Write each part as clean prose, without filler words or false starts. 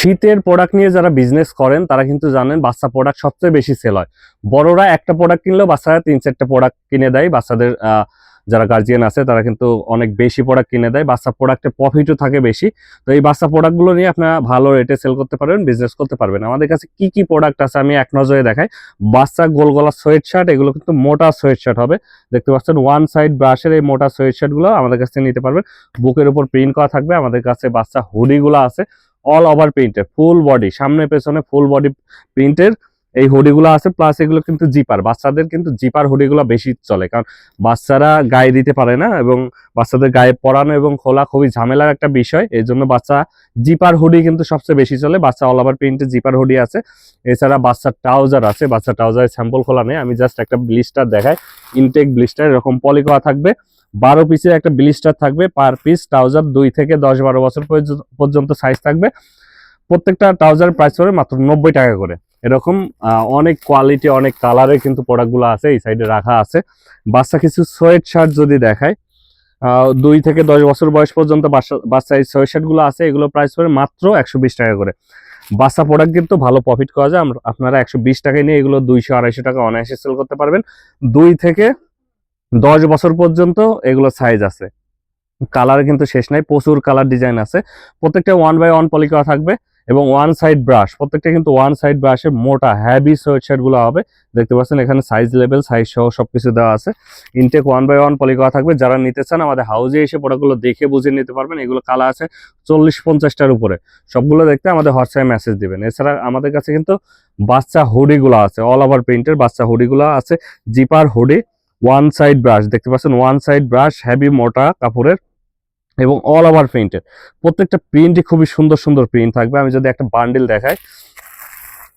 শীতের প্রোডাক্ট নিয়ে যারা বিজনেস করেন তারা কিন্তু জানেন বাচ্চা প্রোডাক্ট সবচেয়ে বেশি সেল হয়। বড়রা একটা প্রোডাক্ট কিনলেও বাচ্চারা 3-4টা প্রোডাক্ট কিনে দেয়। বাচ্চাদের যারা গার্জিয়ান আছে তারা কিন্তু অনেক বেশি প্রোডাক্ট কিনে দেয়। বাচ্চা প্রোডাক্টে প্রফিটও থাকে বেশি। তো এই বাচ্চা প্রোডাক্টগুলো নিয়ে আপনারা ভালো রেটে সেল করতে পারবেন, বিজনেস করতে পারবেন। আমাদের কাছে কি কি প্রোডাক্ট আছে আমি এক নজরে দেখাই। বাচ্চা গোল গলা সোয়েট শার্ট, এগুলো কিন্তু মোটা সোয়েট শার্ট হবে। দেখতে পাচ্ছেন ওয়ান সাইড ব্রাশের এই মোটা সোয়েট শার্টগুলো আমাদের কাছ থেকে নিতে পারবেন। বুকের উপর প্রিন্ট করা থাকবে। আমাদের কাছে বাচ্চা হুডিগুলো আছে অল ওভার প্রিন্টের, ফুল বডি, সামনে পেছনে ফুল বডি প্রিন্টের এই হুডিগুলো আছে। প্লাস এগুলো কিন্তু জিপার, বাচ্চাদের কিন্তু জিপার হুডিগুলো বেশি চলে, কারণ বাচ্চারা গায়ে দিতে পারে না এবং বাচ্চাদের গায়ে পরানো এবং খোলা খুবই ঝামেলার একটা বিষয়। এই জন্য বাচ্চা জিপার হুডি কিন্তু সবচেয়ে বেশি চলে। বাচ্চা অল ওভার প্রিন্টের জিপার হুডি আছে। এছাড়া বাচ্চার ট্রাউজার আছে। বাচ্চার ট্রাউজারের স্যাম্পল খোলা নেই, আমি জাস্ট একটা ব্লিস্টার দেখাই। ইনটেক ব্লিস্টার এরকম পলি করা থাকবে। 12 পিসের একটা ব্লিস্টার থাকবে। পার পিস ট্রাউজার 2 থেকে 10-12 বছর পর্যন্ত সাইজ থাকবে। প্রত্যেকটা ট্রাউজারের প্রাইস পড়বে মাত্র 90 টাকা করে। এরকম অনেক কোয়ালিটি অনেক কালারে কিন্তু প্রোডাক্টগুলো আছে, এই সাইডে রাখা আছে। বাচ্চা কিছু সোয়েট শার্ট যদি দেখায়, 2 থেকে 10 বছর বয়স পর্যন্ত বাচ্চা এই সোয়েট শার্টগুলো আছে। এগুলো প্রাইস পড়বে মাত্র 120 টাকা করে। বাচ্চা প্রোডাক্ট কিন্তু ভালো প্রফিট করা যায়। আপনারা 120 টাকায় নিয়ে এগুলো 200-250 টাকা অনায়াসে সেল করতে পারবেন। 2 থেকে 10 বছর পর্যন্ত এগুলো সাইজ আছে। কালার কিন্তু শেষ নাই, প্রচুর কালার ডিজাইন আছে। প্রত্যেকটা 1/1 পলি করা থাকবে এবং ওয়ান সাইড ব্রাশ। প্রত্যেকটা কিন্তু ওয়ান সাইড ব্রাশের মোটা হ্যাভি সোয়েটশার্ট গুলো হবে। দেখতে পাচ্ছেন এখানে সাইজ লেভেল, সাইজ সহ সবকিছু দেওয়া আছে। ইনটেক 1/1 পলি করা থাকবে। যারা নিতে চান আমাদের হাউজে এসে প্রোডাক্টগুলো দেখে বুঝে নিতে পারবেন। এগুলো কালার আছে 40-50টার উপরে। সবগুলো দেখতে আমাদের হোয়াটসঅ্যাপে মেসেজ দিবেন। এছাড়া আমাদের কাছে কিন্তু বাচ্চা হুডিগুলো আছে, অল ওভার প্রিন্টের বাচ্চা হুডিগুলো আছে। Zipper hoodie, one side brush, দেখতে পাচ্ছেন ওয়ান সাইড ব্রাশ, হেভি মোটা কাপড়ের এবং অল ওভার প্রিন্টেড। প্রত্যেকটা প্রিন্টই খুবই সুন্দর সুন্দর প্রিন্ট থাকবে। আমি যদি একটা বান্ডিল দেখাই,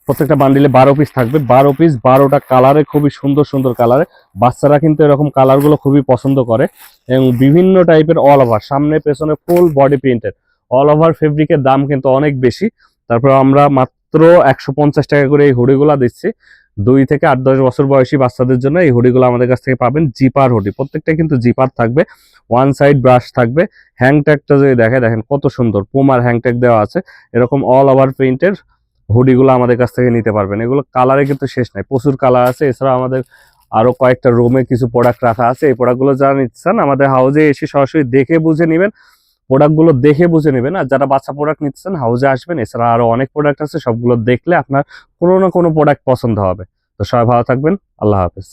প্রত্যেকটা বান্ডিলে 12 পিস থাকবে। 12 পিস 12টা কালারে, খুবই সুন্দর সুন্দর কালারে। বাচ্চারা কিন্তু এরকম কালারগুলো খুবই পছন্দ করে এবং বিভিন্ন টাইপের অল ওভার, সামনে পেছনে full body printed all over ফেব্রিকের দাম কিন্তু অনেক বেশি। তারপর আমরা মাত্র 150 টাকা করে এই হুডিগুলো দিচ্ছি। 2 থেকে 8-10 বছর বয়সী বাচ্চাদের জন্য এই হুডিগুলো আমাদের কাছ থেকে পাবেন। জিপার হুডি, প্রত্যেকটা কিন্তু জিপার থাকবে। ওয়ান সাইড ব্রাশ থাকবে। হ্যাং ট্যাগটা যদি দেখেন কত সুন্দর, পুমার হ্যাং ট্যাগ দেওয়া আছে। এরকম অল ওভার প্রিন্টের হুডিগুলো আমাদের কাছ থেকে নিতে পারবেন। এগুলো কালারে কিন্তু শেষ নাই, প্রচুর কালার আছে। এছাড়া আমাদের আরো কয়েকটা রুমে কিছু প্রোডাক্ট রাখা আছে। এই প্রোডাক্টগুলো যারা নিতে চান আমাদের হাউজে এসে সরাসরি দেখে বুঝে নেবেন, প্রোডাক্টগুলো দেখে বুঝে নেবেন। আর যারা বাচ্চা প্রোডাক্ট নিতে চান হাউজে আসবেন। এছাড়া আরো অনেক প্রোডাক্ট আছে, সবগুলো দেখলে আপনার কোনো না কোনো প্রোডাক্ট পছন্দ হবে। তো সবাই ভালো থাকবেন, আল্লাহ হাফেজ।